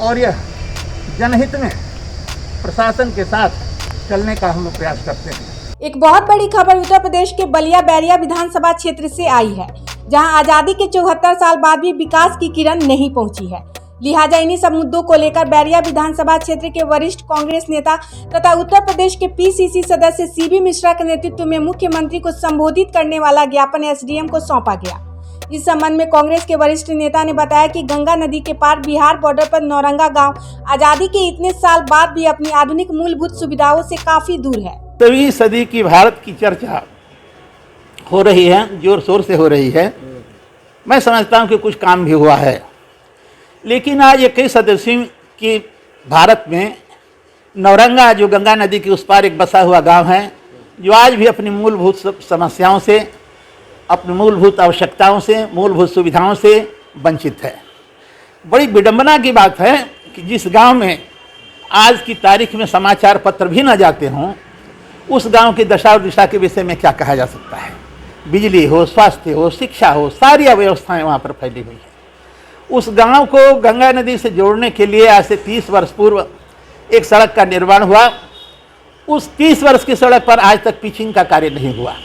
और यह जनहित में प्रशासन के साथ चलने का हम लोग प्रयास करते हैं। एक बहुत बड़ी खबर उत्तर प्रदेश के बलिया बैरिया विधानसभा क्षेत्र से आई है, जहां आजादी के 74 साल बाद भी विकास की किरण नहीं पहुंची है। लिहाजा इन्हीं सब मुद्दों को लेकर बैरिया विधानसभा क्षेत्र के वरिष्ठ कांग्रेस नेता तथा उत्तर प्रदेश के पीसीसी सदस्य सीबी मिश्रा के नेतृत्व में मुख्यमंत्री को संबोधित करने वाला ज्ञापन एसडीएम को सौंपा गया। इस संबंध में कांग्रेस के वरिष्ठ नेता ने बताया कि गंगा नदी के पार बिहार बॉर्डर पर नौरंगा गांव आजादी के इतने साल बाद भी अपनी आधुनिक मूलभूत सुविधाओं से काफी दूर है। 20वीं सदी की भारत की चर्चा हो रही है, जोर शोर से हो रही है। मैं समझता हूँ कि कुछ काम भी हुआ है, लेकिन आज 21 सदस्यों की भारत में नौरंगा, जो गंगा नदी के उस पार एक बसा हुआ गांव है, जो आज भी अपनी मूलभूत समस्याओं से, अपनी मूलभूत आवश्यकताओं से, मूलभूत सुविधाओं से वंचित है। बड़ी विडंबना की बात है कि जिस गांव में आज की तारीख में समाचार पत्र भी न जाते हों, उस गांव की दशा और दिशा के विषय में क्या कहा जा सकता है। बिजली हो, स्वास्थ्य हो, शिक्षा हो, सारी अव्यवस्थाएं वहाँ पर फैली हुई है। उस गांव को गंगा नदी से जोड़ने के लिए आज से 30 वर्ष पूर्व एक सड़क का निर्माण हुआ। उस 30 वर्ष की सड़क पर आज तक पिचिंग का कार्य नहीं हुआ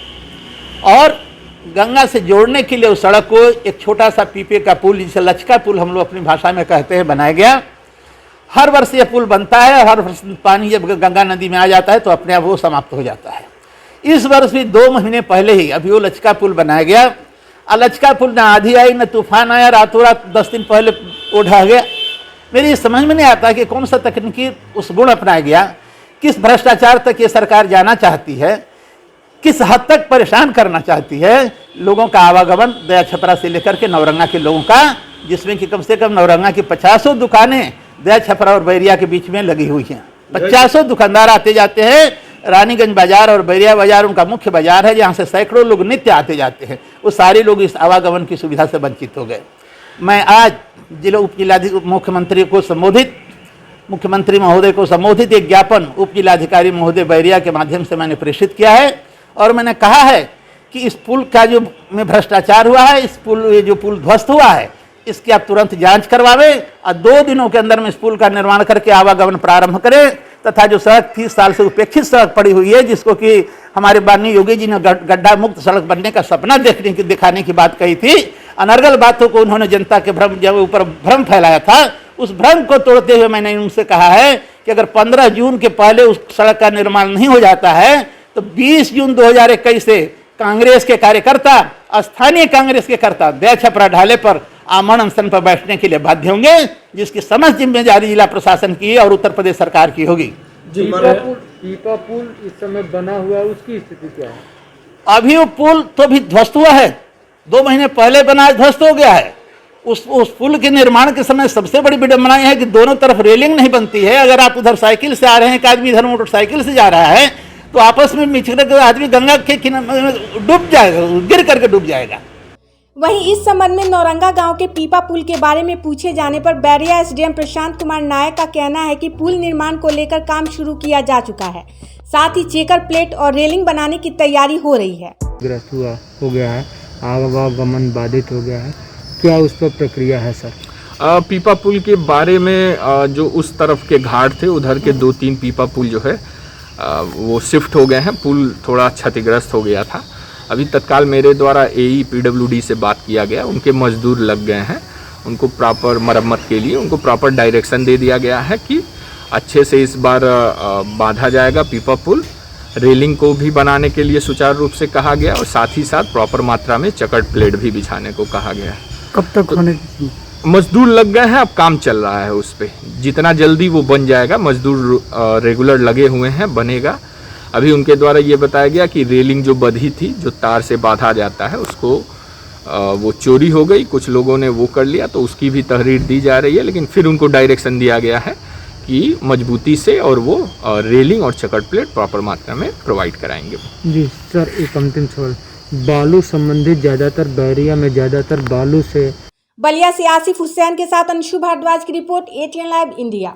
और गंगा से जोड़ने के लिए उस सड़क को एक छोटा सा पीपे का पुल, जिसे लचका पुल हम लोग अपनी भाषा में कहते हैं, बनाया गया। हर वर्ष ये पुल बनता है और हर वर्ष पानी जब गंगा नदी में आ जाता है तो अपने आप वो समाप्त हो जाता है। इस वर्ष भी 2 महीने पहले ही अभी वो लचका पुल बनाया गया और लचका पुल न आंधी आई न तूफान आया, रातों रात 10 दिन पहले वो ढह गया। मेरी समझ में नहीं आता कि कौन सा तकनीकी उस गुण अपनाया गया, किस भ्रष्टाचार तक ये सरकार जाना चाहती है, किस हद तक परेशान करना चाहती है लोगों का आवागमन दया छपरा से लेकर के नौरंगा के लोगों का, जिसमें कि कम से कम नौरंगा की 50 दुकानें दया छपरा और बैरिया के बीच में लगी हुई हैं। 50 दुकानदार आते जाते हैं। रानीगंज बाजार और बैरिया बाजार उनका मुख्य बाजार है, जहाँ से सैकड़ों लोग नित्य आते जाते हैं। वो सारे लोग इस आवागमन की सुविधा से वंचित हो गए। मैं आज मुख्यमंत्री महोदय को संबोधित एक ज्ञापन उप जिलाधिकारी महोदय बैरिया के माध्यम से मैंने प्रेषित किया है और मैंने कहा है कि इस पुल का जो में भ्रष्टाचार हुआ है, ये जो पुल ध्वस्त हुआ है, इसकी आप तुरंत जांच करवावें और 2 दिनों के अंदर में इस पुल का निर्माण करके आवागमन प्रारंभ करें। तथा जो सड़क 30 साल से उपेक्षित सड़क पड़ी हुई है, जिसको कि हमारे माननीय योगी जी ने गड्ढा मुक्त सड़क बनने का सपना दिखाने की बात कही थी, अनर्गल बातों को उन्होंने जनता के ऊपर भ्रम फैलाया था। उस भ्रम को तोड़ते हुए मैंने उनसे कहा है कि अगर 15 जून के पहले उस सड़क का निर्माण नहीं हो जाता है तो 20 जून 2021 से कांग्रेस के कार्यकर्ता, स्थानीय कांग्रेस के कर्ता दया छपरा ढाले पर आमरण अनशन पर बैठने के लिए बाध्य होंगे, जिसकी समस्त जिम्मेदारी जिला प्रशासन की और उत्तर प्रदेश सरकार की होगी। पीपा पुल इस समय बना हुआ है, उसकी स्थिति क्या है? अभी वो पुल तो भी ध्वस्त हुआ है, 2 महीने पहले बना, ध्वस्त हो गया है। उस पुल के निर्माण के समय सबसे बड़ी विडंबना यह है कि दोनों तरफ रेलिंग नहीं बनती है। अगर आप उधर साइकिल से आ रहे हैं, एक आदमी इधर मोटरसाइकिल से जा रहा है, तो आपस में मिचड़ के आदमी गंगा के किनारे डूब जाएगा, गिर करके डूब जाएगा। वहीं इस संबंध में नौरंगा गांव के पीपा पुल के बारे में पूछे जाने पर बैरिया एसडीएम प्रशांत कुमार नायक का कहना है कि पुल निर्माण को लेकर काम शुरू किया जा चुका है, साथ ही चेकर प्लेट और रेलिंग बनाने की तैयारी हो रही है। ग्रस्त हो गया है, आवागमन बाधित हो गया है, क्या उस पर प्रक्रिया है सर? पीपा पुल के बारे में जो उस तरफ के घाट थे, उधर के 2-3 पीपा पुल जो है वो शिफ्ट हो गए हैं। पुल थोड़ा क्षतिग्रस्त हो गया था। अभी तत्काल मेरे द्वारा एई पीडब्ल्यूडी से बात किया गया, उनके मजदूर लग गए हैं, उनको प्रॉपर मरम्मत के लिए उनको प्रॉपर डायरेक्शन दे दिया गया है कि अच्छे से इस बार बांधा जाएगा पीपा पुल। रेलिंग को भी बनाने के लिए सुचारू रूप से कहा गया और साथ ही साथ प्रॉपर मात्रा में चकट प्लेट भी बिछाने को कहा गया है। कब तक होने? मजदूर लग गए हैं, अब काम चल रहा है उस पर। जितना जल्दी वो बन जाएगा, मजदूर रेगुलर लगे हुए हैं, बनेगा। अभी उनके द्वारा ये बताया गया कि रेलिंग जो बंधी थी, जो तार से बांधा जाता है, उसको वो चोरी हो गई, कुछ लोगों ने वो कर लिया, तो उसकी भी तहरीर दी जा रही है। लेकिन फिर उनको डायरेक्शन दिया गया है कि मजबूती से और वो रेलिंग और चकट प्लेट प्रॉपर मात्रा में प्रोवाइड कराएंगे। जी सर, एक अंतिम सवाल, बालू संबंधित ज़्यादातर बैरिया में ज़्यादातर बालू से। बलिया से आसिफ हुसैन के साथ अंशु भारद्वाज की रिपोर्ट, ATN लाइव इंडिया।